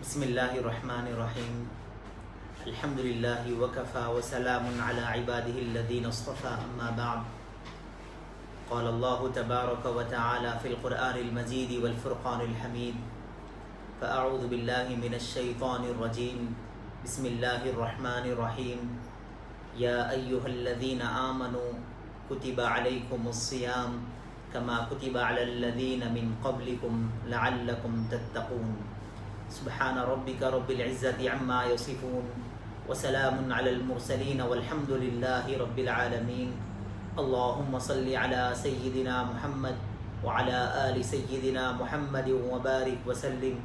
بسم اللہ الرحمن الرحیم الحمد للہ وکفى وسلام علی عباده الذین اصطفى اما بعد قال اللہ تبارک وتعالی فی القرآن المجید والفرقان الحمید فاعوذ باللہ من الشیطان الرجیم بسم اللہ الرحمن الرحیم یا ایہا الذین آمنوا کتب علیکم الصیام کما کتب علی الذین من قبلکم لعلکم تتقون سبحان ربک رب العزت عما یصفون وسلام علی المرسلین والحمد للہ رب العالمین اللہم صل علی سیدنا محمد وعلی آل سیدنا محمد وبارک وسلم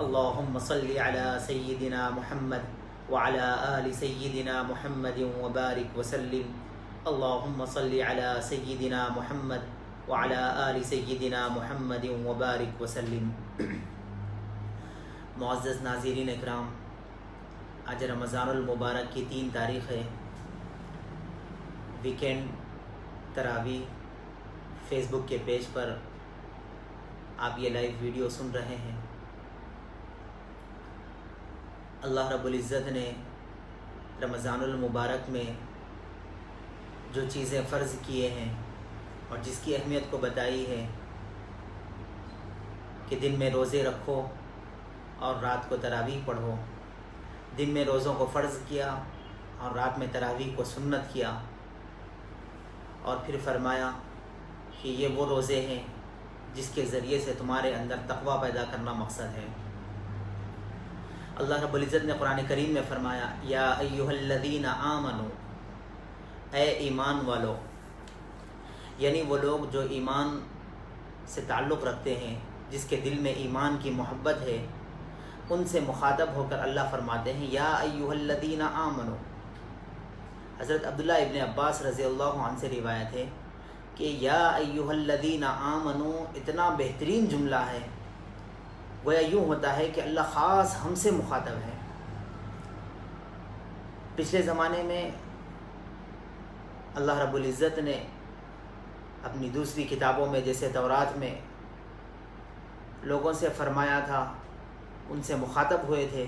اللہم صل علی سیدنا محمد وعلی آل سیدنا محمد وبارک وسلم اللہم صل علی سیدنا محمد وعلی آل سیدنا محمد وبارک وسلم۔ معزز ناظرین اکرام، آج رمضان المبارک کی 3 تاریخ ہے۔ ویکینڈ تراویح فیس بک کے پیج پر آپ یہ لائیو ویڈیو سن رہے ہیں۔ اللہ رب العزت نے رمضان المبارک میں جو چیزیں فرض کیے ہیں اور جس کی اہمیت کو بتائی ہے کہ دن میں روزے رکھو اور رات کو تراویح پڑھو، دن میں روزوں کو فرض کیا اور رات میں تراویح کو سنت کیا، اور پھر فرمایا کہ یہ وہ روزے ہیں جس کے ذریعے سے تمہارے اندر تقوی پیدا کرنا مقصد ہے۔ اللہ رب العزت نے قرآن کریم میں فرمایا یا ایہا الذین آمنوا، اے ایمان والو، یعنی وہ لوگ جو ایمان سے تعلق رکھتے ہیں، جس کے دل میں ایمان کی محبت ہے، ان سے مخاطب ہو کر اللہ فرماتے ہیں یا ایہا الذین آمنوا۔ حضرت عبداللہ ابن عباس رضی اللہ عنہ سے روایت ہے کہ یا ایہا الذین آمنوا اتنا بہترین جملہ ہے، گویا یوں ہوتا ہے کہ اللہ خاص ہم سے مخاطب ہے۔ پچھلے زمانے میں اللہ رب العزت نے اپنی دوسری کتابوں میں جیسے تورات میں لوگوں سے فرمایا تھا، ان سے مخاطب ہوئے تھے،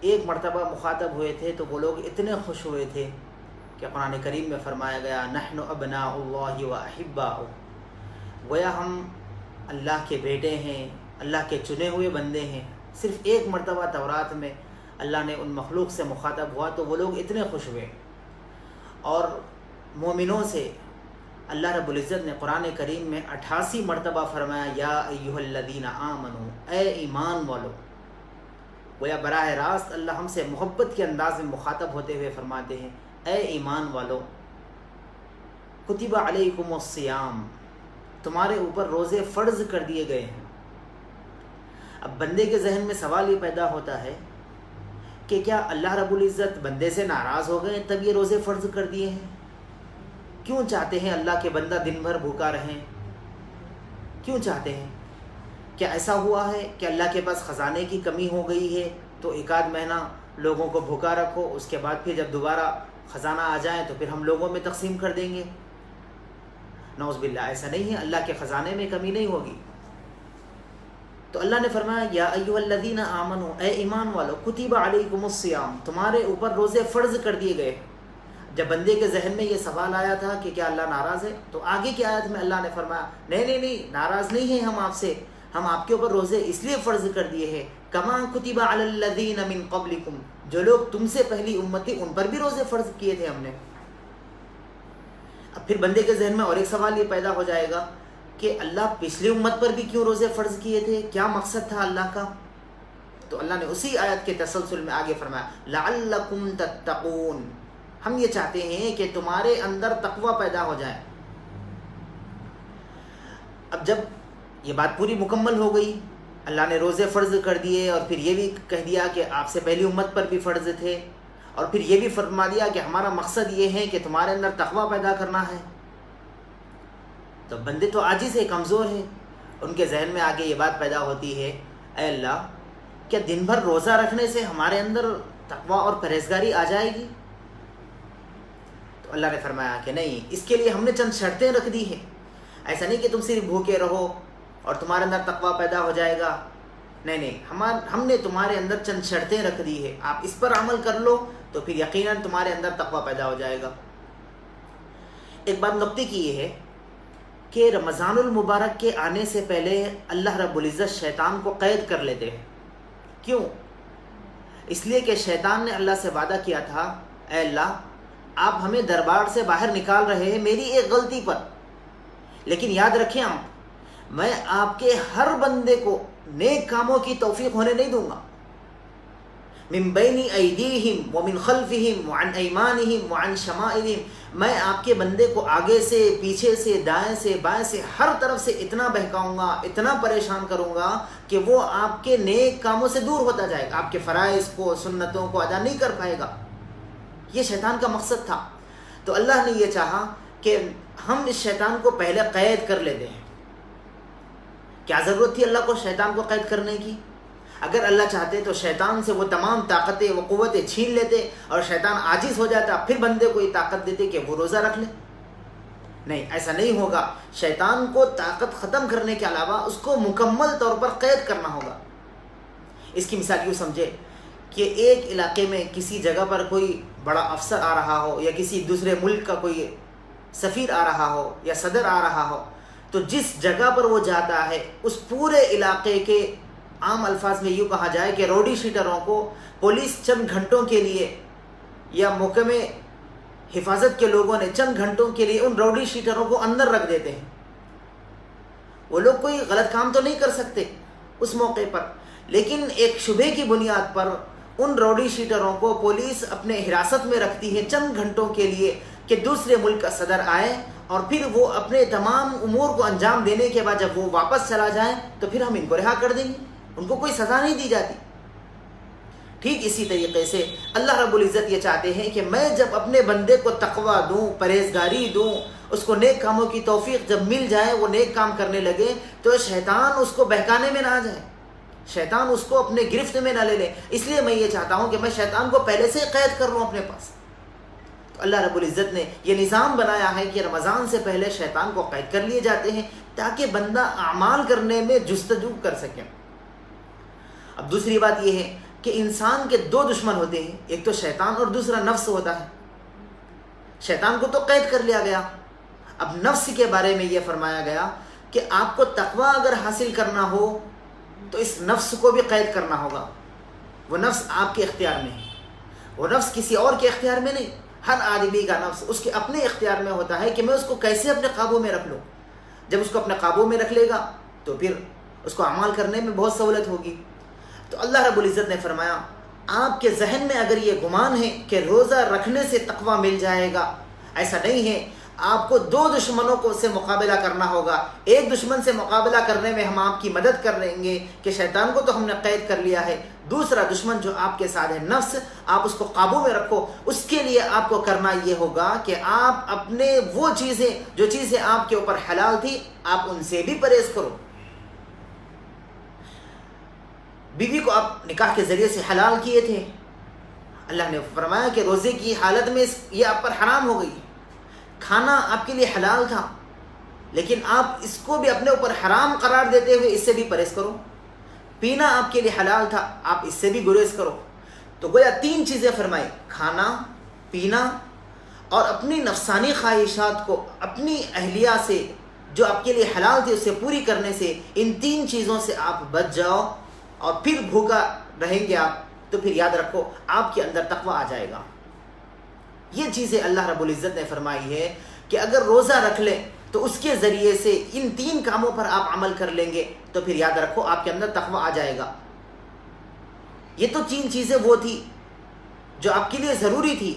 ایک مرتبہ مخاطب ہوئے تھے تو وہ لوگ اتنے خوش ہوئے تھے کہ قرآن کریم میں فرمایا گیا نحن ابناء اللہ و احباؤہ، گویا ہم اللہ کے بیٹے ہیں، اللہ کے چنے ہوئے بندے ہیں۔ صرف ایک مرتبہ تورات میں اللہ نے ان مخلوق سے مخاطب ہوا تو وہ لوگ اتنے خوش ہوئے۔ اور مومنوں سے اللہ رب العزت نے قرآن کریم میں 88 مرتبہ فرمایا یا ایہا الذین آمنوا، اے ایمان والو۔ گویا براہ راست اللہ ہم سے محبت کے انداز میں مخاطب ہوتے ہوئے فرماتے ہیں اے ایمان والو، کتب علیکم الصیام، تمہارے اوپر روزے فرض کر دیے گئے ہیں۔ اب بندے کے ذہن میں سوال یہ پیدا ہوتا ہے کہ کیا اللہ رب العزت بندے سے ناراض ہو گئے تب یہ روزے فرض کر دیے ہیں؟ کیوں چاہتے ہیں اللہ کے بندہ دن بھر بھوکا رہیں؟ کیوں چاہتے ہیں؟ کیا ایسا ہوا ہے کہ اللہ کے پاس خزانے کی کمی ہو گئی ہے تو 1 مہینہ لوگوں کو بھوکا رکھو، اس کے بعد پھر جب دوبارہ خزانہ آ جائے تو پھر ہم لوگوں میں تقسیم کر دیں گے؟ نعوذ باللہ، ایسا نہیں ہے، اللہ کے خزانے میں کمی نہیں ہوگی۔ تو اللہ نے فرمایا یا ایھا الذین آمنوا، اے ایمان والو، کتب علیکم الصیام، تمہارے اوپر روزے فرض کر دیے گئے۔ جب بندے کے ذہن میں یہ سوال آیا تھا کہ کیا اللہ ناراض ہے تو آگے کی آیت میں اللہ نے فرمایا نہیں، ناراض نہیں ہیں ہم آپ سے، ہم آپ کے اوپر روزے اس لیے فرض کر دیے ہیں کما کتب علی الذین من قبلکم، جو لوگ تم سے پہلی امت تھی ان پر بھی روزے فرض کیے تھے ہم نے۔ اب پھر بندے کے ذہن میں اور ایک سوال یہ پیدا ہو جائے گا کہ اللہ پچھلی امت پر بھی کیوں روزے فرض کیے تھے، کیا مقصد تھا اللہ کا؟ تو اللہ نے اسی آیت کے تسلسل میں آگے فرمایا لعلکم تتقون، ہم یہ چاہتے ہیں کہ تمہارے اندر تقوی پیدا ہو جائے۔ اب جب یہ بات پوری مکمل ہو گئی، اللہ نے روزے فرض کر دیے اور پھر یہ بھی کہہ دیا کہ آپ سے پہلی امت پر بھی فرض تھے، اور پھر یہ بھی فرما دیا کہ ہمارا مقصد یہ ہے کہ تمہارے اندر تقوی پیدا کرنا ہے، تو بندے تو عاجز ہے، کمزور ہے، ان کے ذہن میں آگے یہ بات پیدا ہوتی ہے اے اللہ، کیا دن بھر روزہ رکھنے سے ہمارے اندر تقوی اور پرہیزگاری آ جائے گی؟ تو اللہ نے فرمایا کہ نہیں، اس کے لیے ہم نے چند شرطیں رکھ دی ہیں۔ ایسا نہیں کہ تم صرف بھوکے رہو اور تمہارے اندر تقوی پیدا ہو جائے گا، نہیں، ہم نے تمہارے اندر چند شرطیں رکھ دی ہے، آپ اس پر عمل کر لو تو پھر یقیناً تمہارے اندر تقویٰ پیدا ہو جائے گا۔ ایک بات نقطے کی یہ ہے کہ رمضان المبارک کے آنے سے پہلے اللہ رب العزت شیطان کو قید کر لیتے ہیں۔ کیوں؟ اس لیے کہ شیطان نے اللہ سے وعدہ کیا تھا، اے اللہ آپ ہمیں دربار سے باہر نکال رہے ہیں میری ایک غلطی پر، لیکن یاد رکھیں آپ، میں آپ کے ہر بندے کو نیک کاموں کی توفیق ہونے نہیں دوں گا۔ من بین ایدیہم ومن خلفہم وعن ایمانہم وعن شمائلہم، میں آپ کے بندے کو آگے سے، پیچھے سے، دائیں سے، بائیں سے، ہر طرف سے اتنا بہکاؤں گا، اتنا پریشان کروں گا کہ وہ آپ کے نیک کاموں سے دور ہوتا جائے گا، آپ کے فرائض کو، سنتوں کو ادا نہیں کر پائے گا۔ یہ شیطان کا مقصد تھا۔ تو اللہ نے یہ چاہا کہ ہم اس شیطان کو پہلے قید کر لیتے ہیں۔ کیا ضرورت تھی اللہ کو شیطان کو قید کرنے کی؟ اگر اللہ چاہتے تو شیطان سے وہ تمام طاقتیں، وہ قوتیں چھین لیتے اور شیطان عاجز ہو جاتا، پھر بندے کو یہ طاقت دیتے کہ وہ روزہ رکھ لے۔ نہیں، ایسا نہیں ہوگا۔ شیطان کو طاقت ختم کرنے کے علاوہ اس کو مکمل طور پر قید کرنا ہوگا۔ اس کی مثال یوں سمجھے کہ ایک علاقے میں کسی جگہ پر کوئی بڑا افسر آ رہا ہو، یا کسی دوسرے ملک کا کوئی سفیر آ رہا ہو یا صدر آ رہا ہو، تو جس جگہ پر وہ جاتا ہے اس پورے علاقے کے، عام الفاظ میں یوں کہا جائے کہ روڈی شیٹروں کو پولیس چند گھنٹوں کے لیے یا محکمہ حفاظت کے لوگوں نے چند گھنٹوں کے لیے ان روڈی شیٹروں کو اندر رکھ دیتے ہیں۔ وہ لوگ کوئی غلط کام تو نہیں کر سکتے اس موقع پر، لیکن ایک شبہ کی بنیاد پر ان روڈی شیٹروں کو پولیس اپنے حراست میں رکھتی ہے چند گھنٹوں کے لیے کہ دوسرے ملک کا صدر آئے اور پھر وہ اپنے تمام امور کو انجام دینے کے بعد جب وہ واپس چلا جائے تو پھر ہم ان کو رہا کر دیں گے، ان کو کوئی سزا نہیں دی جاتی۔ ٹھیک اسی طریقے سے اللہ رب العزت یہ چاہتے ہیں کہ میں جب اپنے بندے کو تقویٰ دوں، پرہیزگاری دوں، اس کو نیک کاموں کی توفیق جب مل جائے، وہ نیک کام کرنے لگے، تو شیطان اس کو بہکانے میں نہ آ جائے، شیطان اس کو اپنے گرفت میں نہ لے لے۔ اس لیے میں یہ چاہتا ہوں کہ میں شیطان کو پہلے سے قید کر لوں اپنے پاس۔ تو اللہ رب العزت نے یہ نظام بنایا ہے کہ رمضان سے پہلے شیطان کو قید کر لیے جاتے ہیں تاکہ بندہ اعمال کرنے میں جستجو کر سکے۔ اب دوسری بات یہ ہے کہ انسان کے دو دشمن ہوتے ہیں، ایک تو شیطان اور دوسرا نفس ہوتا ہے۔ شیطان کو تو قید کر لیا گیا، اب نفس کے بارے میں یہ فرمایا گیا کہ آپ کو تقویٰ اگر حاصل کرنا ہو تو اس نفس کو بھی قید کرنا ہوگا۔ وہ نفس آپ کے اختیار میں ہے، وہ نفس کسی اور کے اختیار میں نہیں۔ ہر آدمی کا نفس اس کے اپنے اختیار میں ہوتا ہے کہ میں اس کو کیسے اپنے قابو میں رکھ لوں۔ جب اس کو اپنے قابو میں رکھ لے گا تو پھر اس کو اعمال کرنے میں بہت سہولت ہوگی۔ تو اللہ رب العزت نے فرمایا آپ کے ذہن میں اگر یہ گمان ہے کہ روزہ رکھنے سے تقویٰ مل جائے گا، ایسا نہیں ہے۔ آپ کو دو دشمنوں کو سے مقابلہ کرنا ہوگا۔ ایک دشمن سے مقابلہ کرنے میں ہم آپ کی مدد کر دیں گے کہ شیطان کو تو ہم نے قید کر لیا ہے، دوسرا دشمن جو آپ کے ساتھ ہے نفس، آپ اس کو قابو میں رکھو۔ اس کے لیے آپ کو کرنا یہ ہوگا کہ آپ اپنے وہ چیزیں جو چیزیں آپ کے اوپر حلال تھی آپ ان سے بھی پرہیز کرو۔ بیوی کو آپ نکاح کے ذریعے سے حلال کیے تھے، اللہ نے فرمایا کہ روزے کی حالت میں یہ آپ پر حرام ہو گئی۔ کھانا آپ کے لیے حلال تھا لیکن آپ اس کو بھی اپنے اوپر حرام قرار دیتے ہوئے اس سے بھی پرہیز کرو۔ پینا آپ کے لیے حلال تھا، آپ اس سے بھی گریز کرو۔ تو گویا تین چیزیں فرمائی، کھانا، پینا اور اپنی نفسانی خواہشات کو اپنی اہلیہ سے جو آپ کے لیے حلال تھی اس سے پوری کرنے سے، ان تین چیزوں سے آپ بچ جاؤ اور پھر بھوکا رہیں گے آپ، تو پھر یاد رکھو آپ کے اندر تقویٰ آ جائے گا۔ یہ چیزیں اللہ رب العزت نے فرمائی ہے کہ اگر روزہ رکھ لیں تو اس کے ذریعے سے ان تین کاموں پر آپ عمل کر لیں گے تو پھر یاد رکھو آپ کے اندر تقویٰ آ جائے گا۔ یہ تو تین چیزیں وہ تھی جو آپ کے لیے ضروری تھی،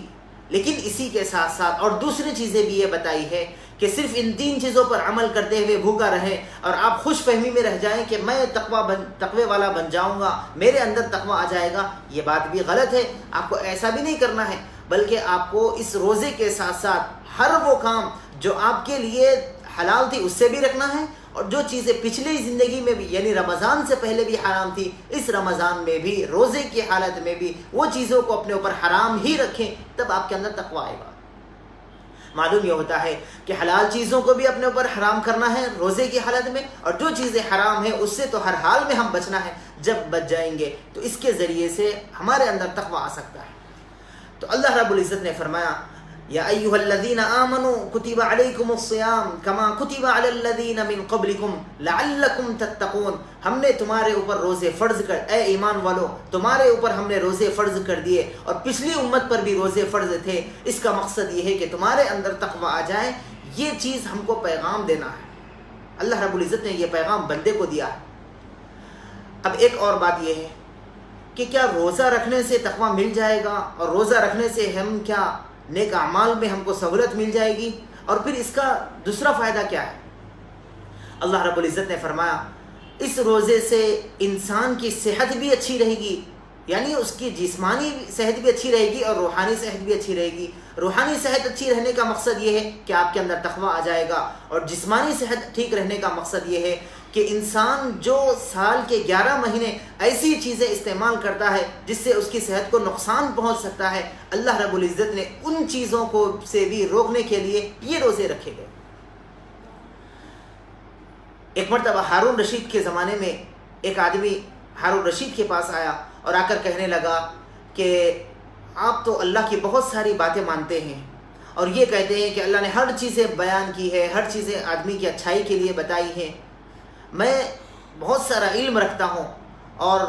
لیکن اسی کے ساتھ ساتھ اور دوسری چیزیں بھی یہ بتائی ہے کہ صرف ان تین چیزوں پر عمل کرتے ہوئے بھوکا رہیں اور آپ خوش فہمی میں رہ جائیں کہ میں تقوی والا بن جاؤں گا، میرے اندر تقویٰ آ جائے گا، یہ بات بھی غلط ہے۔ آپ کو ایسا بھی نہیں کرنا ہے، بلکہ آپ کو اس روزے کے ساتھ ساتھ ہر وہ کام جو آپ کے لیے حلال تھی اس سے بھی رکھنا ہے، اور جو چیزیں پچھلی زندگی میں بھی یعنی رمضان سے پہلے بھی حرام تھی، اس رمضان میں بھی روزے کی حالت میں بھی وہ چیزوں کو اپنے اوپر حرام ہی رکھیں، تب آپ کے اندر تقویٰ آئے گا۔ معلوم یہ ہوتا ہے کہ حلال چیزوں کو بھی اپنے اوپر حرام کرنا ہے روزے کی حالت میں، اور جو چیزیں حرام ہیں اس سے تو ہر حال میں ہم بچنا ہے. جب بچ جائیں گے تو اس کے ذریعے سے ہمارے اندر تقویٰ آ سکتا ہے. تو اللہ رب العزت نے فرمایا یا ایھا الذین آمنوا کتب علیکم الصیام کما کتب علی الذین من قبلکم لعلکم تتقون. ہم نے تمہارے اوپر روزے فرض کر، اے ایمان والو تمہارے اوپر ہم نے روزے فرض کر دیے، اور پچھلی امت پر بھی روزے فرض تھے. اس کا مقصد یہ ہے کہ تمہارے اندر تقویٰ آ جائے. یہ چیز ہم کو پیغام دینا ہے. اللہ رب العزت نے یہ پیغام بندے کو دیا ہے. اب ایک اور بات یہ ہے کہ کیا روزہ رکھنے سے تقویٰ مل جائے گا، اور روزہ رکھنے سے ہم کیا نیک اعمال میں ہم کو سہولت مل جائے گی، اور پھر اس کا دوسرا فائدہ کیا ہے؟ اللہ رب العزت نے فرمایا اس روزے سے انسان کی صحت بھی اچھی رہے گی، یعنی اس کی جسمانی صحت بھی اچھی رہے گی اور روحانی صحت بھی اچھی رہے گی. روحانی صحت اچھی رہنے کا مقصد یہ ہے کہ آپ کے اندر تقویٰ آ جائے گا، اور جسمانی صحت ٹھیک رہنے کا مقصد یہ ہے کہ انسان جو سال کے 11 مہینے ایسی چیزیں استعمال کرتا ہے جس سے اس کی صحت کو نقصان پہنچ سکتا ہے، اللہ رب العزت نے ان چیزوں کو سے بھی روکنے کے لیے یہ روزے رکھے گئے. ایک مرتبہ ہارون رشید کے زمانے میں ایک آدمی ہارون رشید کے پاس آیا اور آ کر کہنے لگا کہ آپ تو اللہ کی بہت ساری باتیں مانتے ہیں، اور یہ کہتے ہیں کہ اللہ نے ہر چیزیں بیان کی ہے، ہر چیزیں آدمی کی اچھائی کے لیے بتائی ہیں. میں بہت سارا علم رکھتا ہوں اور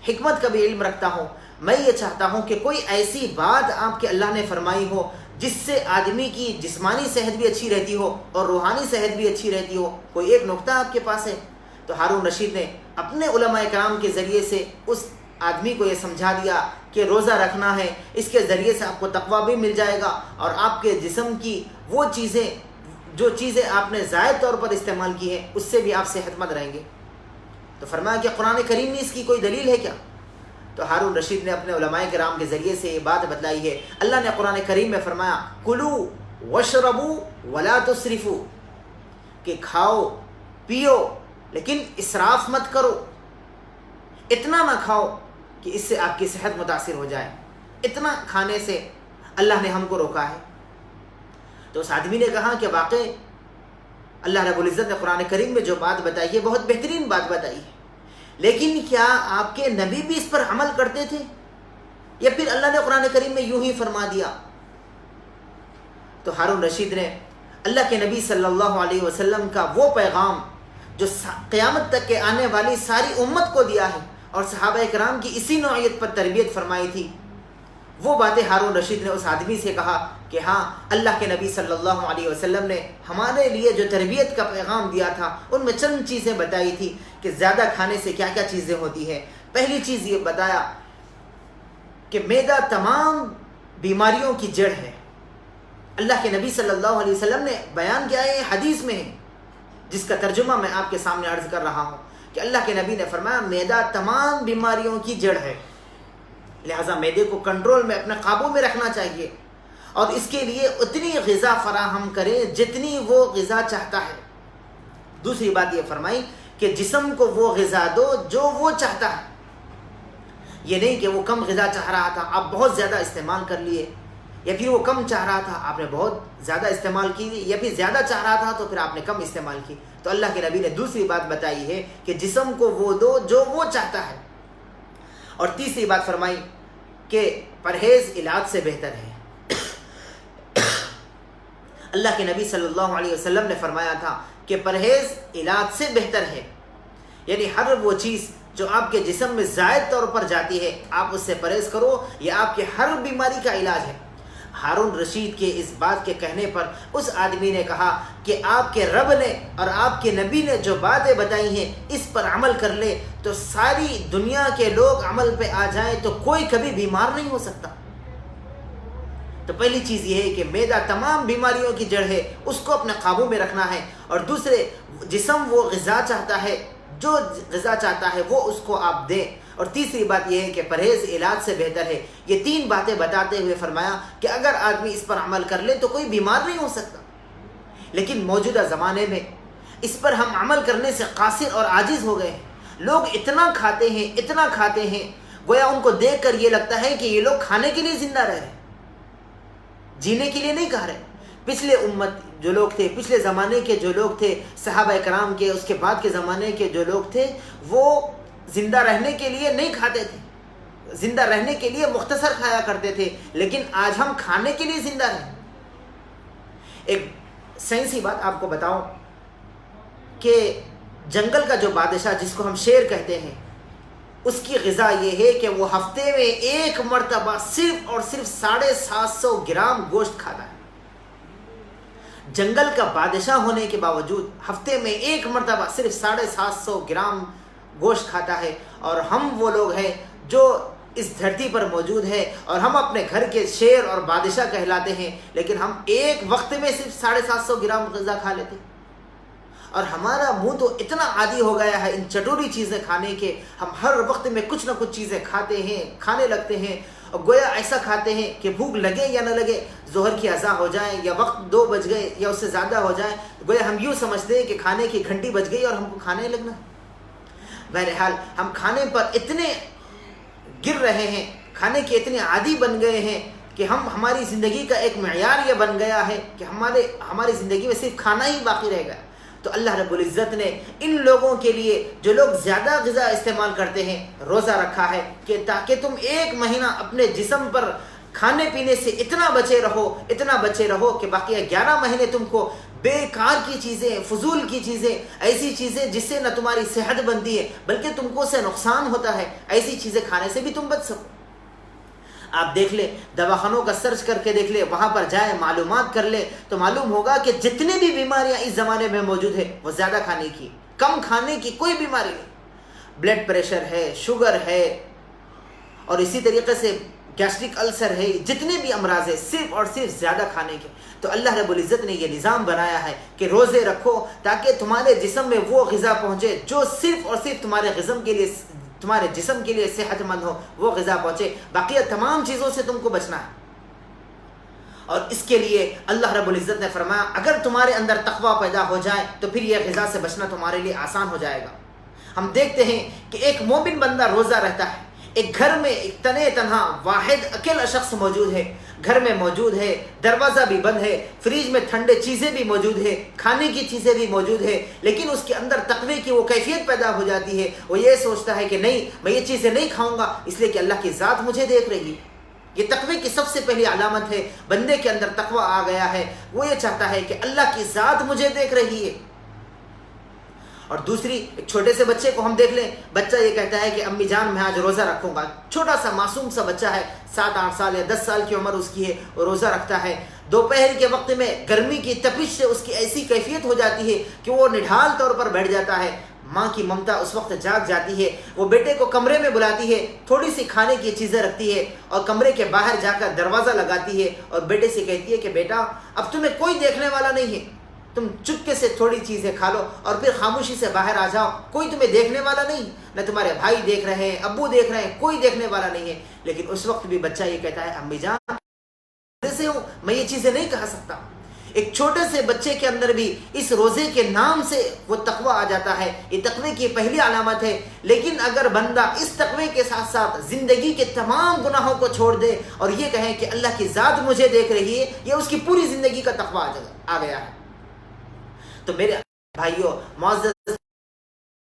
حکمت کا بھی علم رکھتا ہوں. میں یہ چاہتا ہوں کہ کوئی ایسی بات آپ کے اللہ نے فرمائی ہو جس سے آدمی کی جسمانی صحت بھی اچھی رہتی ہو اور روحانی صحت بھی اچھی رہتی ہو. کوئی ایک نقطہ آپ کے پاس ہے؟ تو ہارون رشید نے اپنے علماء کرام کے ذریعے سے اس آدمی کو یہ سمجھا دیا کہ روزہ رکھنا ہے، اس کے ذریعے سے آپ کو تقویٰ بھی مل جائے گا، اور آپ کے جسم کی وہ چیزیں جو چیزیں آپ نے زائد طور پر استعمال کی ہیں اس سے بھی آپ صحت مند رہیں گے. تو فرمایا کہ قرآن کریم میں اس کی کوئی دلیل ہے کیا؟ تو ہارون رشید نے اپنے علماء کرام کے ذریعے سے یہ بات بتلائی ہے. اللہ نے قرآن کریم میں فرمایا کلو وشربو ولا تسرفو، کہ کھاؤ پیو لیکن اسراف مت کرو. اتنا نہ کھاؤ کہ اس سے آپ کی صحت متاثر ہو جائے. اتنا کھانے سے اللہ نے ہم کو روکا ہے. تو اس آدمی نے کہا کہ واقعی اللہ رب العزت نے قرآن کریم میں جو بات بتائی ہے بہت بہترین بات بتائی ہے، لیکن کیا آپ کے نبی بھی اس پر عمل کرتے تھے، یا پھر اللہ نے قرآن کریم میں یوں ہی فرما دیا؟ تو ہارون رشید نے اللہ کے نبی صلی اللہ علیہ وسلم کا وہ پیغام جو قیامت تک کے آنے والی ساری امت کو دیا ہے اور صحابہ کرام کی اسی نوعیت پر تربیت فرمائی تھی، وہ باتیں ہارون رشید نے اس آدمی سے کہا کہ ہاں اللہ کے نبی صلی اللہ علیہ وسلم نے ہمارے لیے جو تربیت کا پیغام دیا تھا ان میں چند چیزیں بتائی تھی کہ زیادہ کھانے سے کیا کیا چیزیں ہوتی ہیں. پہلی چیز یہ بتایا کہ معدہ تمام بیماریوں کی جڑ ہے. اللہ کے نبی صلی اللہ علیہ وسلم نے بیان کیا ہے، حدیث میں ہے، جس کا ترجمہ میں آپ کے سامنے عرض کر رہا ہوں کہ اللہ کے نبی نے فرمایا معدہ تمام بیماریوں کی جڑ ہے، لہٰذا معدے کو کنٹرول میں اپنے قابو میں رکھنا چاہیے، اور اس کے لیے اتنی غذا فراہم کرے جتنی وہ غذا چاہتا ہے. دوسری بات یہ فرمائی کہ جسم کو وہ غذا دو جو وہ چاہتا ہے. یہ نہیں کہ وہ کم غذا چاہ رہا تھا آپ بہت زیادہ استعمال کر لیے، یا پھر وہ کم چاہ رہا تھا آپ نے بہت زیادہ استعمال کی، یا پھر زیادہ چاہ رہا تھا تو پھر آپ نے کم استعمال کی. تو اللہ کے نبی نے دوسری بات بتائی ہے کہ جسم کو وہ دو جو وہ چاہتا ہے. اور تیسری بات فرمائی کہ پرہیز علاج سے بہتر ہے. اللہ کے نبی صلی اللہ علیہ وسلم نے فرمایا تھا کہ پرہیز علاج سے بہتر ہے، یعنی ہر وہ چیز جو آپ کے جسم میں زائد طور پر جاتی ہے آپ اس سے پرہیز کرو، یہ آپ کے ہر بیماری کا علاج ہے. ہارون رشید کے اس بات کے کہنے پر اس آدمی نے کہا کہ آپ کے رب نے اور آپ کے نبی نے جو باتیں بتائی ہیں اس پر عمل کر لے تو ساری دنیا کے لوگ عمل پہ آ جائیں تو کوئی کبھی بیمار نہیں ہو سکتا. تو پہلی چیز یہ ہے کہ معدہ تمام بیماریوں کی جڑ ہے، اس کو اپنے قابو میں رکھنا ہے. اور دوسرے جسم وہ غذا چاہتا ہے، جو غذا چاہتا ہے وہ اس کو آپ دیں. اور تیسری بات یہ ہے کہ پرہیز علاج سے بہتر ہے. یہ تین باتیں بتاتے ہوئے فرمایا کہ اگر آدمی اس پر عمل کر لے تو کوئی بیمار نہیں ہو سکتا. لیکن موجودہ زمانے میں اس پر ہم عمل کرنے سے قاصر اور عاجز ہو گئے ہیں. لوگ اتنا کھاتے ہیں گویا ان کو دیکھ کر یہ لگتا ہے کہ یہ لوگ کھانے کے لیے زندہ رہ رہے ہیں، جینے کے لیے نہیں کہہ رہے. پچھلے امت جو لوگ تھے، پچھلے زمانے کے جو لوگ تھے، صحابہ کرام کے، اس کے بعد کے زمانے کے جو لوگ تھے، وہ زندہ رہنے کے لیے نہیں کھاتے تھے، زندہ رہنے کے لیے مختصر کھایا کرتے تھے، لیکن آج ہم کھانے کے لیے زندہ ہیں۔ ایک سائنسی بات آپ کو بتاؤں کہ جنگل کا جو بادشاہ جس کو ہم شیر کہتے ہیں، اس کی غذا یہ ہے کہ وہ ہفتے میں ایک مرتبہ صرف اور صرف 750 گرام گوشت کھاتا ہے۔ جنگل کا بادشاہ ہونے کے باوجود ہفتے میں ایک مرتبہ صرف 750 گرام گوشت کھاتا ہے، اور ہم وہ لوگ ہیں جو اس دھرتی پر موجود ہے اور ہم اپنے گھر کے شیر اور بادشاہ کہلاتے ہیں، لیکن ہم ایک وقت میں صرف 750 گرام غذا کھا لیتے ہیں۔ اور ہمارا منہ تو اتنا عادی ہو گیا ہے ان چٹوری چیزیں کھانے کے، ہم ہر وقت میں کچھ نہ کچھ چیزیں کھاتے ہیں، کھانے لگتے ہیں، اور گویا ایسا کھاتے ہیں کہ بھوک لگے یا نہ لگے، ظہر کی اذان ہو جائے یا وقت 2 بج گئے یا اس سے زیادہ ہو جائے، گویا ہم یوں سمجھتے ہیں کہ کھانے کی گھنٹی بج گئی اور ہم کو کھانے لگنا۔ بہرحال ہم کھانے پر اتنے گر رہے ہیں، کھانے کے اتنے عادی بن گئے ہیں کہ ہماری زندگی کا ایک معیار یہ بن گیا ہے کہ ہماری زندگی میں صرف کھانا ہی باقی رہ گیا۔ تو اللہ رب العزت نے ان لوگوں کے لیے جو لوگ زیادہ غذا استعمال کرتے ہیں روزہ رکھا ہے کہ تاکہ تم ایک مہینہ اپنے جسم پر کھانے پینے سے اتنا بچے رہو کہ باقی 11 مہینے تم کو بیکار کی چیزیں، فضول کی چیزیں، ایسی چیزیں جس سے نہ تمہاری صحت بنتی ہے بلکہ تم کو سے نقصان ہوتا ہے، ایسی چیزیں کھانے سے بھی تم بچ سکو۔ آپ دیکھ لیں، دواخانوں کا سرچ کر کے دیکھ لیں، وہاں پر جائیں، معلومات کر لیں تو معلوم ہوگا کہ جتنے بھی بیماریاں اس زمانے میں موجود ہیں وہ زیادہ کھانے کی، کم کھانے کی کوئی بیماری نہیں۔ بلڈ پریشر ہے، شوگر ہے، اور اسی طریقے سے گیسٹرک السر ہے، جتنے بھی امراض ہیں صرف اور صرف زیادہ کھانے کے۔ تو اللہ رب العزت نے یہ نظام بنایا ہے کہ روزے رکھو تاکہ تمہارے جسم میں وہ غذا پہنچے جو صرف اور صرف تمہارے جسم کے لیے صحت مند ہو، وہ غذا پہنچے، باقی تمام چیزوں سے تم کو بچنا ہے۔ اور اس کے لیے اللہ رب العزت نے فرمایا اگر تمہارے اندر تقوی پیدا ہو جائے تو پھر یہ غذا سے بچنا تمہارے لیے آسان ہو جائے گا۔ ہم دیکھتے ہیں کہ ایک مومن بندہ روزہ رہتا ہے، ایک گھر میں ایک تنہا واحد اکیلا شخص موجود ہے، گھر میں موجود ہے، دروازہ بھی بند ہے، فریج میں ٹھنڈے چیزیں بھی موجود ہے، کھانے کی چیزیں بھی موجود ہے، لیکن اس کے اندر تقوی کی وہ کیفیت پیدا ہو جاتی ہے، وہ یہ سوچتا ہے کہ نہیں، میں یہ چیزیں نہیں کھاؤں گا اس لیے کہ اللہ کی ذات مجھے دیکھ رہی ہے۔ یہ تقوی کی سب سے پہلی علامت ہے، بندے کے اندر تقوی آ گیا ہے، وہ یہ چاہتا ہے کہ اللہ کی ذات مجھے دیکھ رہی ہے۔ اور دوسری، ایک چھوٹے سے بچے کو ہم دیکھ لیں، بچہ یہ کہتا ہے کہ امی جان میں آج روزہ رکھوں گا، چھوٹا سا معصوم سا بچہ ہے، 7-8 سال یا 10 سال کی عمر اس کی ہے، وہ روزہ رکھتا ہے۔ دوپہر کے وقت میں گرمی کی تپش سے اس کی ایسی کیفیت ہو جاتی ہے کہ وہ نڈھال طور پر بیٹھ جاتا ہے، ماں کی ممتا اس وقت جاگ جاتی ہے، وہ بیٹے کو کمرے میں بلاتی ہے، تھوڑی سی کھانے کی چیزیں رکھتی ہے اور کمرے کے باہر جا کر دروازہ لگاتی ہے اور بیٹے سے کہتی ہے کہ بیٹا اب تمہیں کوئی دیکھنے والا نہیں ہے، تم چپکے سے تھوڑی چیزیں کھا لو اور پھر خاموشی سے باہر آ جاؤ، کوئی تمہیں دیکھنے والا نہیں، نہ تمہارے بھائی دیکھ رہے ہیں، ابو دیکھ رہے ہیں، کوئی دیکھنے والا نہیں ہے۔ لیکن اس وقت بھی بچہ یہ کہتا ہے امی جان سے ہوں، میں یہ چیزیں نہیں کہہ سکتا۔ ایک چھوٹے سے بچے کے اندر بھی اس روزے کے نام سے وہ تقوی آ جاتا ہے، یہ تقوی کی پہلی علامت ہے۔ لیکن اگر بندہ اس تقوی کے ساتھ ساتھ زندگی کے تمام گناہوں کو چھوڑ دے اور یہ کہے کہ اللہ کی ذات مجھے دیکھ رہی ہے، یہ اس کی پوری زندگی کا تقوی آ گیا ہے۔ تو میرے بھائیوں معزز،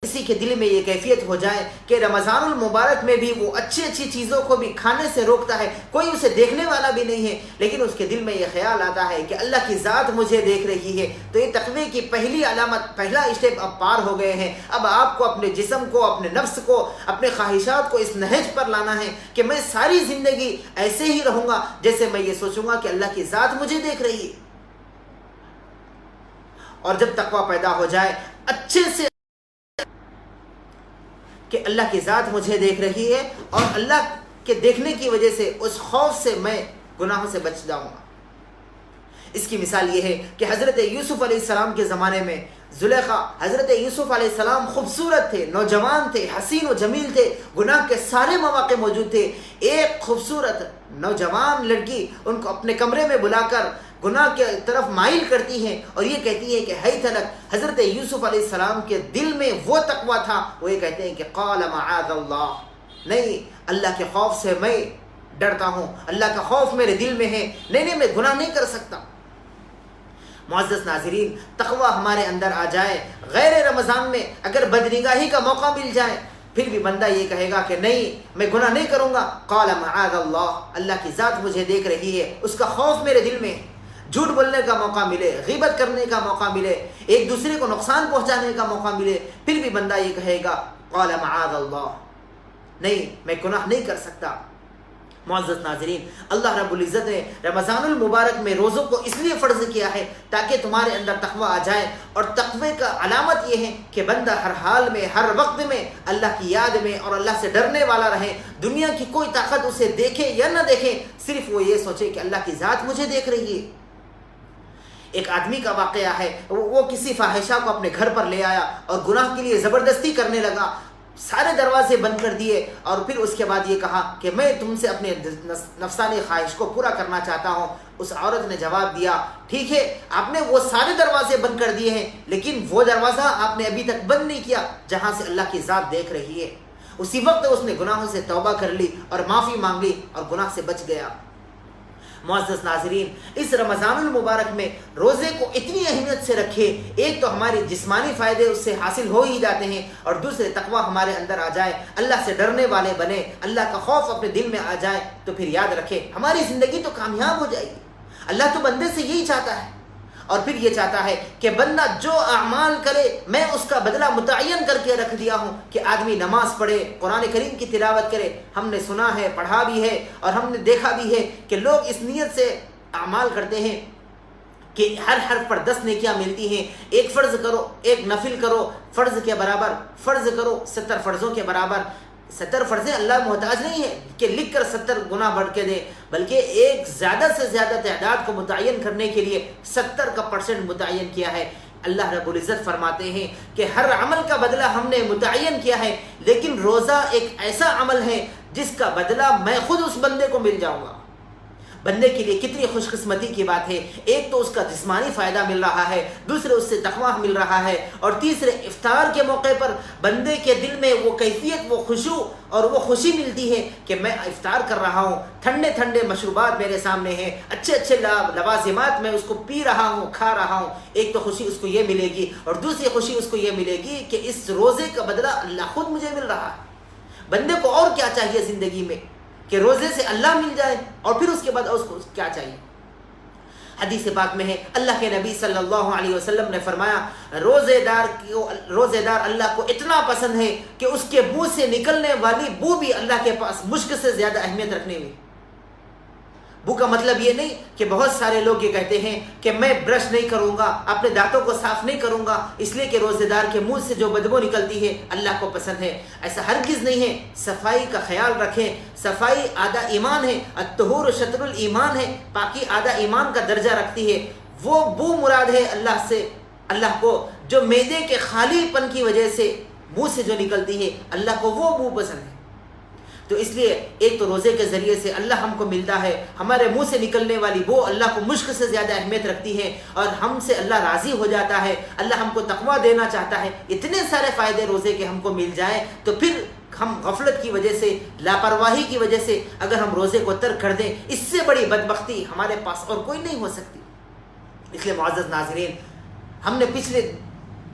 کسی کے دل میں یہ کیفیت ہو جائے کہ رمضان المبارک میں بھی وہ اچھی چیزوں کو بھی کھانے سے روکتا ہے، کوئی اسے دیکھنے والا بھی نہیں ہے، لیکن اس کے دل میں یہ خیال آتا ہے کہ اللہ کی ذات مجھے دیکھ رہی ہے، تو یہ تقوی کی پہلی علامت، پہلا اسٹیپ اب پار ہو گئے ہیں۔ اب آپ کو اپنے جسم کو، اپنے نفس کو، اپنے خواہشات کو اس نہج پر لانا ہے کہ میں ساری زندگی ایسے ہی رہوں گا جیسے میں یہ سوچوں گا کہ اللہ کی ذات مجھے دیکھ رہی ہے۔ اور جب تقوی پیدا ہو جائے اچھے سے کہ اللہ کی ذات مجھے دیکھ رہی ہے اور اللہ کے دیکھنے کی وجہ سے اس خوف سے میں گناہوں سے بچ جاؤں گا۔ اس کی مثال یہ ہے کہ حضرت یوسف علیہ السلام کے زمانے میں زلیخا، حضرت یوسف علیہ السلام خوبصورت تھے، نوجوان تھے، حسین و جمیل تھے، گناہ کے سارے مواقع موجود تھے۔ ایک خوبصورت نوجوان لڑکی ان کو اپنے کمرے میں بلا کر گناہ کے طرف مائل کرتی ہیں اور یہ کہتی ہے کہ ہی تلک، حضرت یوسف علیہ السلام کے دل میں وہ تقوی تھا، وہ یہ کہتے ہیں کہ قال معاذ اللہ، نہیں، اللہ کے خوف سے میں ڈرتا ہوں، اللہ کا خوف میرے دل میں ہے، نہیں میں گناہ نہیں کر سکتا۔ معزز ناظرین، تقوی ہمارے اندر آ جائے، غیر رمضان میں اگر بدنگاہی کا موقع مل جائے پھر بھی بندہ یہ کہے گا کہ نہیں میں گناہ نہیں کروں گا، قال معاذ اللہ، اللہ کی ذات مجھے دیکھ رہی ہے، اس کا خوف میرے دل میں ہے۔ جھوٹ بولنے کا موقع ملے، غیبت کرنے کا موقع ملے، ایک دوسرے کو نقصان پہنچانے کا موقع ملے، پھر بھی بندہ یہ کہے گا قال معاذ اللہ، نہیں میں گناہ نہیں کر سکتا۔ معزز ناظرین، اللہ رب العزت نے رمضان المبارک میں روزوں کو اس لیے فرض کیا ہے تاکہ تمہارے اندر تقوی آ جائے، اور تقوی کا علامت یہ ہے کہ بندہ ہر حال میں، ہر وقت میں اللہ کی یاد میں اور اللہ سے ڈرنے والا رہے۔ دنیا کی کوئی طاقت اسے دیکھے یا نہ دیکھے، صرف وہ یہ سوچے کہ اللہ کی ذات مجھے دیکھ رہی ہے۔ ایک آدمی کا واقعہ ہے، وہ کسی فاحشہ کو اپنے گھر پر لے آیا اور گناہ کے لیے زبردستی کرنے لگا، سارے دروازے بند کر دیے، اور پھر اس کے بعد یہ کہا کہ میں تم سے اپنے نفسانی خواہش کو پورا کرنا چاہتا ہوں۔ اس عورت نے جواب دیا ٹھیک ہے، آپ نے وہ سارے دروازے بند کر دیے ہیں، لیکن وہ دروازہ آپ نے ابھی تک بند نہیں کیا جہاں سے اللہ کی ذات دیکھ رہی ہے۔ اسی وقت اس نے گناہوں سے توبہ کر لی اور معافی مانگ لی اور گناہ سے بچ گیا۔ معزز ناظرین، اس رمضان المبارک میں روزے کو اتنی اہمیت سے رکھے، ایک تو ہمارے جسمانی فائدے اس سے حاصل ہو ہی جاتے ہیں، اور دوسرے تقوی ہمارے اندر آ جائے، اللہ سے ڈرنے والے بنے، اللہ کا خوف اپنے دل میں آ جائے، تو پھر یاد رکھے ہماری زندگی تو کامیاب ہو جائے گی۔ اللہ تو بندے سے یہی چاہتا ہے، اور پھر یہ چاہتا ہے کہ بندہ جو اعمال کرے میں اس کا بدلہ متعین کر کے رکھ دیا ہوں، کہ آدمی نماز پڑھے، قرآن کریم کی تلاوت کرے۔ ہم نے سنا ہے، پڑھا بھی ہے، اور ہم نے دیکھا بھی ہے کہ لوگ اس نیت سے اعمال کرتے ہیں کہ ہر حرف پر 10 نیکیاں ملتی ہیں، ایک فرض کرو، ایک نفل کرو، فرض کے برابر، فرض کرو 70 فرضوں کے برابر۔ 70 فرضیں اللہ محتاج نہیں ہے کہ لکھ کر 70 گنا بڑھ کے دے، بلکہ ایک زیادہ سے زیادہ تعداد کو متعین کرنے کے لیے 70 کا % متعین کیا ہے۔ اللہ رب العزت فرماتے ہیں کہ ہر عمل کا بدلہ ہم نے متعین کیا ہے، لیکن روزہ ایک ایسا عمل ہے جس کا بدلہ میں خود اس بندے کو مل جاؤں گا۔ بندے کے لیے کتنی خوش قسمتی کی بات ہے، ایک تو اس کا جسمانی فائدہ مل رہا ہے، دوسرے اس سے تقویٰ مل رہا ہے، اور تیسرے افطار کے موقع پر بندے کے دل میں وہ کیفیت، وہ خشوع اور وہ خوشی ملتی ہے کہ میں افطار کر رہا ہوں، ٹھنڈے ٹھنڈے مشروبات میرے سامنے ہیں، اچھے اچھے لوازمات میں اس کو پی رہا ہوں، کھا رہا ہوں۔ ایک تو خوشی اس کو یہ ملے گی، اور دوسری خوشی اس کو یہ ملے گی کہ اس روزے کا بدلہ اللہ خود مجھے مل رہا ہے۔ بندے کو اور کیا چاہیے زندگی میں کہ روزے سے اللہ مل جائے، اور پھر اس کے بعد اس کو کیا چاہیے؟ حدیث پاک میں ہے، اللہ کے نبی صلی اللہ علیہ وسلم نے فرمایا روزے دار اللہ کو اتنا پسند ہے کہ اس کے منہ سے نکلنے والی بو بھی اللہ کے پاس مشک سے زیادہ اہمیت رکھنے میں۔ بو کا مطلب یہ نہیں کہ بہت سارے لوگ یہ کہتے ہیں کہ میں برش نہیں کروں گا، اپنے دانتوں کو صاف نہیں کروں گا اس لیے کہ روزے دار کے منہ سے جو بدبو نکلتی ہے اللہ کو پسند ہے۔ ایسا ہرگز نہیں ہے۔ صفائی کا خیال رکھیں، صفائی آدھا ایمان ہے، الطہور شطر الایمان ہے، پاکی آدھا ایمان کا درجہ رکھتی ہے۔ وہ بو مراد ہے اللہ سے، اللہ کو جو معدے کے خالی پن کی وجہ سے منہ سے جو نکلتی ہے، اللہ کو وہ بو پسند ہے۔ تو اس لیے ایک تو روزے کے ذریعے سے اللہ ہم کو ملتا ہے، ہمارے منہ سے نکلنے والی وہ اللہ کو مشک سے زیادہ اہمیت رکھتی ہے، اور ہم سے اللہ راضی ہو جاتا ہے، اللہ ہم کو تقویٰ دینا چاہتا ہے۔ اتنے سارے فائدے روزے کے ہم کو مل جائیں، تو پھر ہم غفلت کی وجہ سے، لاپرواہی کی وجہ سے اگر ہم روزے کو ترک کر دیں، اس سے بڑی بدبختی ہمارے پاس اور کوئی نہیں ہو سکتی۔ اس لیے معزز ناظرین، ہم نے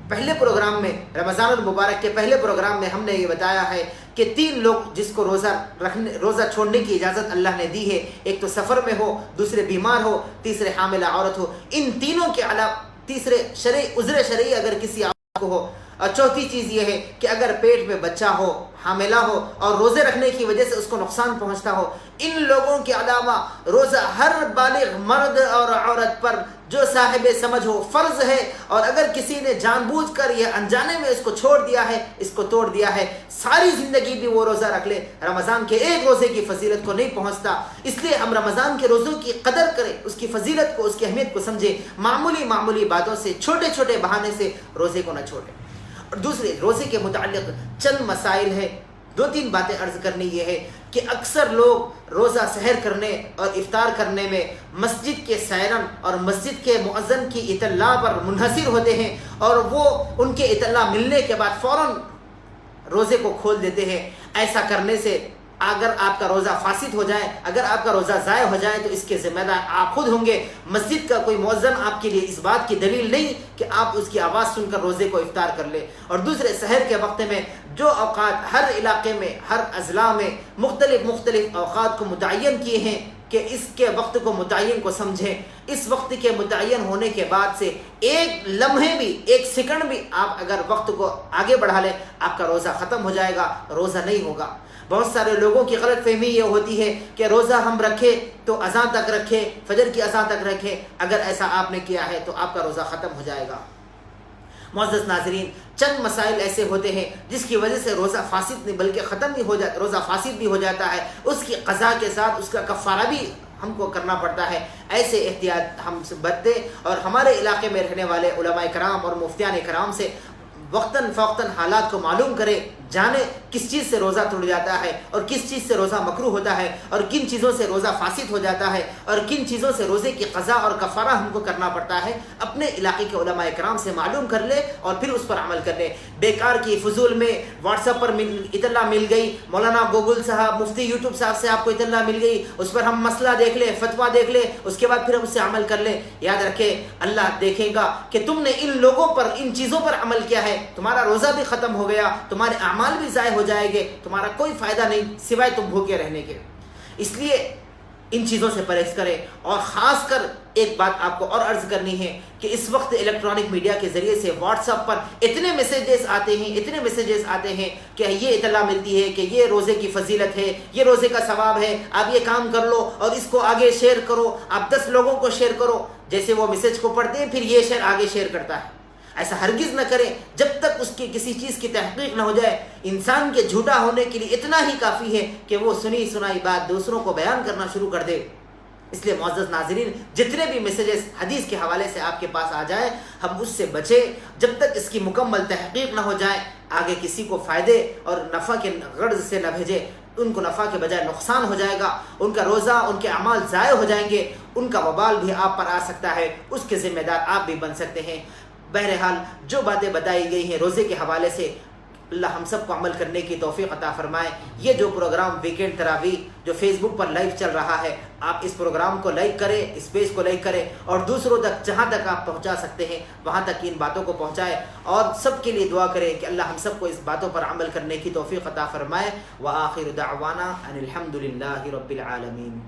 پہلے پروگرام میں، رمضان المبارک کے پہلے پروگرام میں ہم نے یہ بتایا ہے کہ 3 لوگ جس کو روزہ چھوڑنے کی اجازت اللہ نے دی ہے، ایک تو سفر میں ہو، دوسرے بیمار ہو، تیسرے حاملہ عورت ہو۔ ان تینوں کے علاوہ تیسرے عذر شرعی اگر کسی عورت کو ہو، اور چوتھی چیز یہ ہے کہ اگر پیٹ میں بچہ ہو، حاملہ ہو، اور روزے رکھنے کی وجہ سے اس کو نقصان پہنچتا ہو، ان لوگوں کے علاوہ روزہ ہر بالغ مرد اور عورت پر جو صاحب سمجھ ہو فرض ہے، اور اگر کسی نے جان بوجھ کر یا انجانے میں اس کو چھوڑ دیا ہے، اس کو توڑ دیا ہے، ساری زندگی بھی وہ روزہ رکھ لے، رمضان کے ایک روزے کی فضیلت کو نہیں پہنچتا۔ اس لیے ہم رمضان کے روزوں کی قدر کریں، اس کی فضیلت کو، اس کی اہمیت کو سمجھیں، معمولی باتوں سے، چھوٹے چھوٹے بہانے سے روزے کو نہ چھوڑیں۔ اور دوسرے روزے کے متعلق چند مسائل ہیں، 2-3 باتیں عرض کرنی یہ ہے کہ اکثر لوگ روزہ سحر کرنے اور افطار کرنے میں مسجد کے سائرن اور مسجد کے مؤذن کی اطلاع پر منحصر ہوتے ہیں، اور وہ ان کے اطلاع ملنے کے بعد فوراً روزے کو کھول دیتے ہیں۔ ایسا کرنے سے اگر آپ کا روزہ فاسد ہو جائے، اگر آپ کا روزہ ضائع ہو جائے تو اس کے ذمہ دار آپ خود ہوں گے۔ مسجد کا کوئی مؤذن آپ کے لیے اس بات کی دلیل نہیں کہ آپ اس کی آواز سن کر روزے کو افطار کر لیں۔ اور دوسرے، سحر کے وقت میں جو اوقات ہر علاقے میں، ہر اضلاع میں مختلف اوقات کو متعین کیے ہیں کہ اس کے وقت کو متعین کو سمجھیں۔ اس وقت کے متعین ہونے کے بعد سے ایک لمحے بھی، ایک سیکنڈ بھی آپ اگر وقت کو آگے بڑھا لیں، آپ کا روزہ ختم ہو جائے گا، روزہ نہیں ہوگا۔ بہت سارے لوگوں کی غلط فہمی یہ ہوتی ہے کہ روزہ ہم رکھے تو اذان تک رکھے، فجر کی اذان تک رکھے، اگر ایسا آپ نے کیا ہے تو آپ کا روزہ ختم ہو جائے گا۔ معزز ناظرین، چند مسائل ایسے ہوتے ہیں جس کی وجہ سے روزہ فاسد نہیں بلکہ ختم بھی ہو جاتا، روزہ فاسد بھی ہو جاتا ہے، اس کی قضا کے ساتھ اس کا کفارہ بھی ہم کو کرنا پڑتا ہے۔ ایسے احتیاط ہم سے برتیں اور ہمارے علاقے میں رہنے والے علماء کرام اور مفتیان کرام سے وقتاً فوقتاً حالات کو معلوم کرے، جانے کس چیز سے روزہ ٹوٹ جاتا ہے اور کس چیز سے روزہ مکروہ ہوتا ہے اور کن چیزوں سے روزہ فاسد ہو جاتا ہے اور کن چیزوں سے روزے کی قضا اور کفارہ ہم کو کرنا پڑتا ہے۔ اپنے علاقے کے علماء کرام سے معلوم کر لے اور پھر اس پر عمل کر لے۔ بیکار کی فضول میں واٹس ایپ پر اطلاع مل گئی، مولانا گوگل صاحب، مفتی یوٹیوب صاحب سے آپ کو اطلاع مل گئی، اس پر ہم مسئلہ دیکھ لیں، فتویٰ دیکھ لیں، اس کے بعد پھر ہم اس سے عمل کر لیں۔ یاد رکھے، اللہ دیکھے گا کہ تم نے ان لوگوں پر، ان چیزوں پر عمل کیا ہے، تمہارا روزہ بھی ختم ہو گیا، تمہارے اعمال بھی ضائع ہو جائیں گے، تمہارا کوئی فائدہ نہیں سوائے تم بھوکے رہنے کے۔ اس لیے ان چیزوں سے پرہیز کریں۔ اور خاص کر ایک بات آپ کو اور عرض کرنی ہے کہ اس وقت الیکٹرانک میڈیا کے ذریعے سے واٹس ایپ پر اتنے میسیجز آتے ہیں کہ یہ اطلاع ملتی ہے کہ یہ روزے کی فضیلت ہے، یہ روزے کا ثواب ہے، آپ یہ کام کر لو اور اس کو آگے شیئر کرو، آپ 10 لوگوں کو شیئر کرو۔ جیسے وہ میسیج کو پڑھتے ہیں پھر یہ شیئر آگے شیئر کرتا ہے۔ ایسا ہرگز نہ کریں جب تک اس کی کسی چیز کی تحقیق نہ ہو جائے۔ انسان کے جھوٹا ہونے کے لیے اتنا ہی کافی ہے کہ وہ سنی سنائی بات دوسروں کو بیان کرنا شروع کر دے۔ اس لیے معزز ناظرین، جتنے بھی میسیجز حدیث کے حوالے سے آپ کے پاس آ جائیں، ہم اس سے بچیں جب تک اس کی مکمل تحقیق نہ ہو جائے۔ آگے کسی کو فائدے اور نفع کے غرض سے نہ بھیجیں، ان کو نفع کے بجائے نقصان ہو جائے گا، ان کا روزہ، ان کے اعمال ضائع ہو جائیں گے، ان کا وبال بھی آپ پر آ سکتا ہے، اس کے ذمہ دار آپ بھی بن سکتے ہیں۔ بہرحال جو باتیں بتائی گئی ہیں روزے کے حوالے سے، اللہ ہم سب کو عمل کرنے کی توفیق عطا فرمائے۔ یہ جو پروگرام ویکینڈ تراویح جو فیس بک پر لائیو چل رہا ہے، آپ اس پروگرام کو لائک کریں، اس پیج کو لائک کریں اور دوسروں تک جہاں تک آپ پہنچا سکتے ہیں وہاں تک ان باتوں کو پہنچائیں، اور سب کے لیے دعا کریں کہ اللہ ہم سب کو اس باتوں پر عمل کرنے کی توفیق عطا فرمائے۔ وآخر دعوانا ان الحمد للہ رب العالمین۔